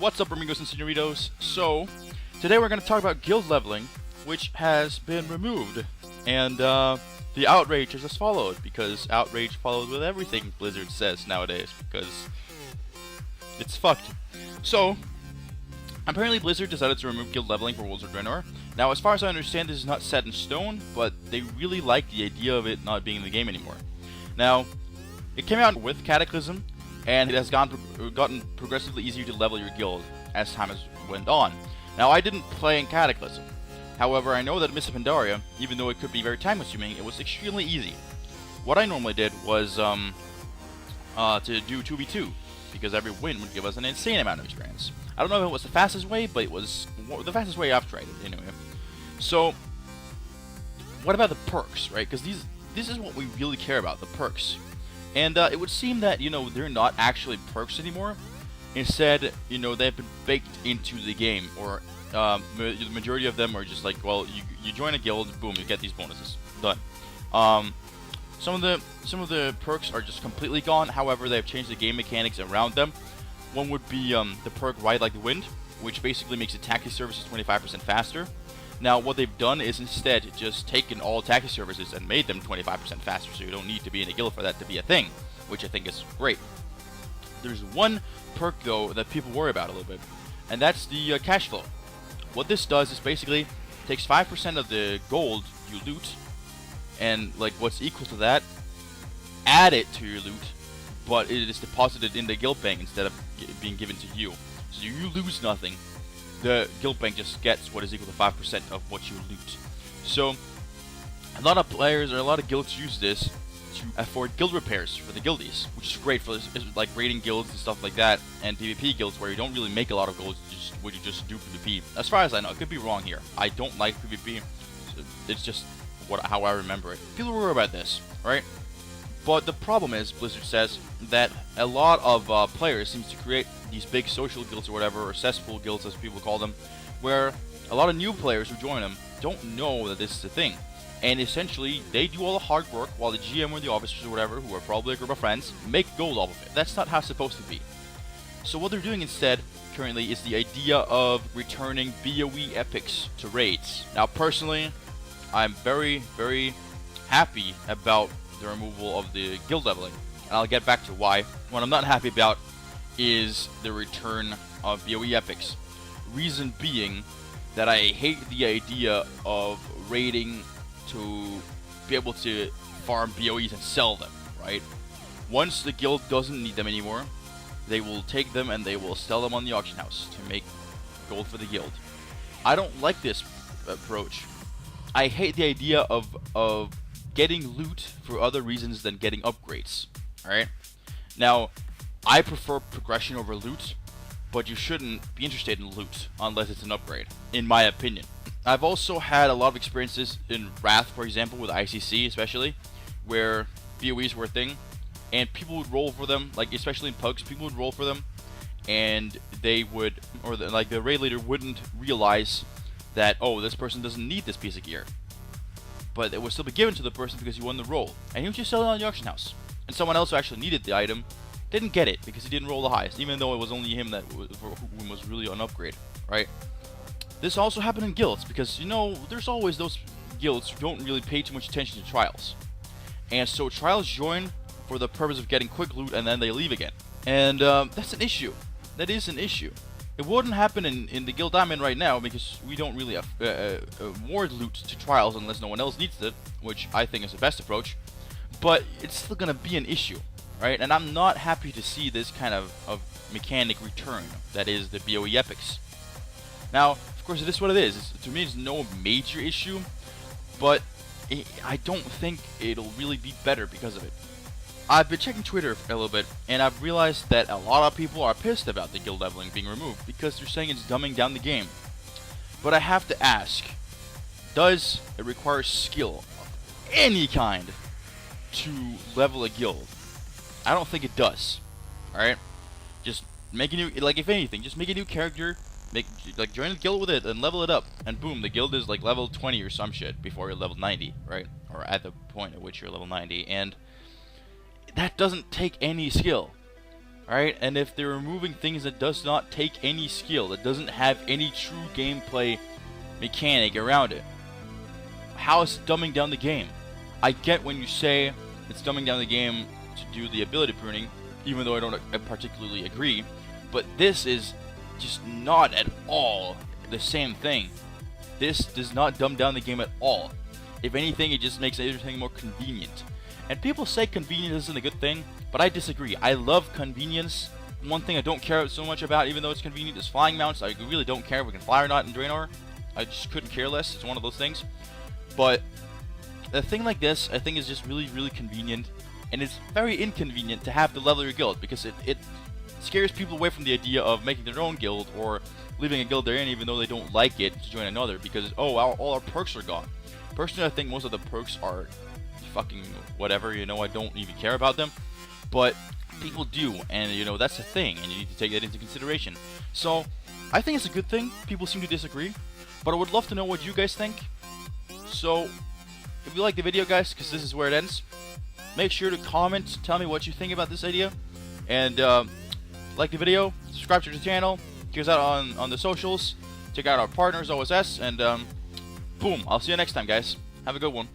What's up, amigos and senoritos? So, today we're going to talk about guild leveling, which has been removed. And, the outrage is as followed, because outrage follows with everything Blizzard says nowadays, because it's fucked. So, apparently Blizzard decided to remove guild leveling for Worlds of Draenor. Now, as far as I understand, this is not set in stone, but they really like the idea of it not being in the game anymore. Now, it came out with Cataclysm, and it has gotten progressively easier to level your guild as time has went on. Now, I didn't play in Cataclysm. However, I know that Mists of Pandaria, even though it could be very time-consuming, it was extremely easy. What I normally did was to do 2v2, because every win would give us an insane amount of experience. I don't know if it was the fastest way, but it was the fastest way I've tried it, anyway. So, what about the perks, right? Because this is what we really care about, the perks. And it would seem that, they're not actually perks anymore. Instead, they've been baked into the game, or the majority of them are just like, well, you join a guild, boom, you get these bonuses. Done. Some of the perks are just completely gone. However, they've changed the game mechanics around them. One would be the perk Ride Like the Wind, which basically makes a taxi services 25% faster. Now, what they've done is instead just taken all taxi services and made them 25% faster, so you don't need to be in a guild for that to be a thing, which I think is great. There's one perk, though, that people worry about a little bit, and that's the cash flow. What this does is basically takes 5% of the gold you loot, and like what's equal to that, add it to your loot, but it is deposited in the guild bank instead of being given to you. So you lose nothing. The guild bank just gets what is equal to 5% of what you loot. So, a lot of players or a lot of guilds use this to afford guild repairs for the guildies, which is great for like raiding guilds and stuff like that, and PvP guilds where you don't really make a lot of gold, you just do PvP. As far as I know, I could be wrong here. I don't like PvP. It's just how I remember it. People worry about this, right? But the problem is, Blizzard says that a lot of players seem to create these big social guilds or whatever, or cesspool guilds as people call them, where a lot of new players who join them don't know that this is a thing. And essentially, they do all the hard work while the GM or the officers or whatever, who are probably a group of friends, make gold off of it. That's not how it's supposed to be. So what they're doing instead, currently, is the idea of returning BOE epics to raids. Now, personally, I'm very, very happy about the removal of the guild leveling, and I'll get back to why. What I'm not happy about is the return of BOE epics. Reason being that I hate the idea of raiding to be able to farm BOEs and sell them, right? Once the guild doesn't need them anymore, they will take them and they will sell them on the auction house to make gold for the guild. I don't like this approach. I hate the idea of getting loot for other reasons than getting upgrades, alright? Now, I prefer progression over loot, but you shouldn't be interested in loot unless it's an upgrade, in my opinion. I've also had a lot of experiences in Wrath, for example, with ICC especially, where BOEs were a thing, and people would roll for them, like especially in pugs, people would roll for them, and they would, or the raid leader wouldn't realize that, oh, this person doesn't need this piece of gear. But it would still be given to the person because he won the roll, and he would just sell it on the auction house. And someone else who actually needed the item didn't get it because he didn't roll the highest, even though it was only him that was really an upgrade, right? This also happened in guilds because, there's always those guilds who don't really pay too much attention to trials. And so trials join for the purpose of getting quick loot and then they leave again. And that's an issue. That is an issue. It wouldn't happen in the guild I'm in right now because we don't really award loot to trials unless no one else needs it, which I think is the best approach. But it's still going to be an issue, right? And I'm not happy to see this kind of mechanic return, that is the BOE epics. Now, of course, it is what it is. To me, it's no major issue, but I don't think it'll really be better because of it. I've been checking Twitter a little bit, and I've realized that a lot of people are pissed about the guild leveling being removed because they're saying it's dumbing down the game. But I have to ask, does it require skill of any kind to level a guild? I don't think it does. Alright? Just make a new, if anything, just make a new character, join a guild with it and level it up, and boom, the guild is level 20 or some shit before you're level 90, right? Or at the point at which you're level 90, and that doesn't take any skill. Alright, and if they're removing things that does not take any skill, that doesn't have any true gameplay mechanic around it, how is it dumbing down the game? I get when you say it's dumbing down the game to do the ability pruning, even though I don't particularly agree, but this is just not at all the same thing. This does not dumb down the game at all. If anything, it just makes everything more convenient. And people say convenience isn't a good thing, but I disagree. I love convenience. One thing I don't care so much about, even though it's convenient, is flying mounts. I really don't care if we can fly or not in Draenor. I just couldn't care less. It's one of those things. But a thing like this, I think, is just really, really convenient. And it's very inconvenient to have to level your guild, because it scares people away from the idea of making their own guild or leaving a guild they're in even though they don't like it to join another, because, oh, all our perks are gone. Personally, I think most of the perks are fucking whatever, you know, I don't even care about them, but people do, and you know, that's a thing, and you need to take that into consideration. So I think it's a good thing. People seem to disagree, but I would love to know what you guys think. So if you like the video, guys, because this is where it ends, make sure to comment, tell me what you think about this idea, and like the video, subscribe to the channel, check us out on the socials, check out our partners OSS, and boom, I'll see you next time, guys. Have a good one.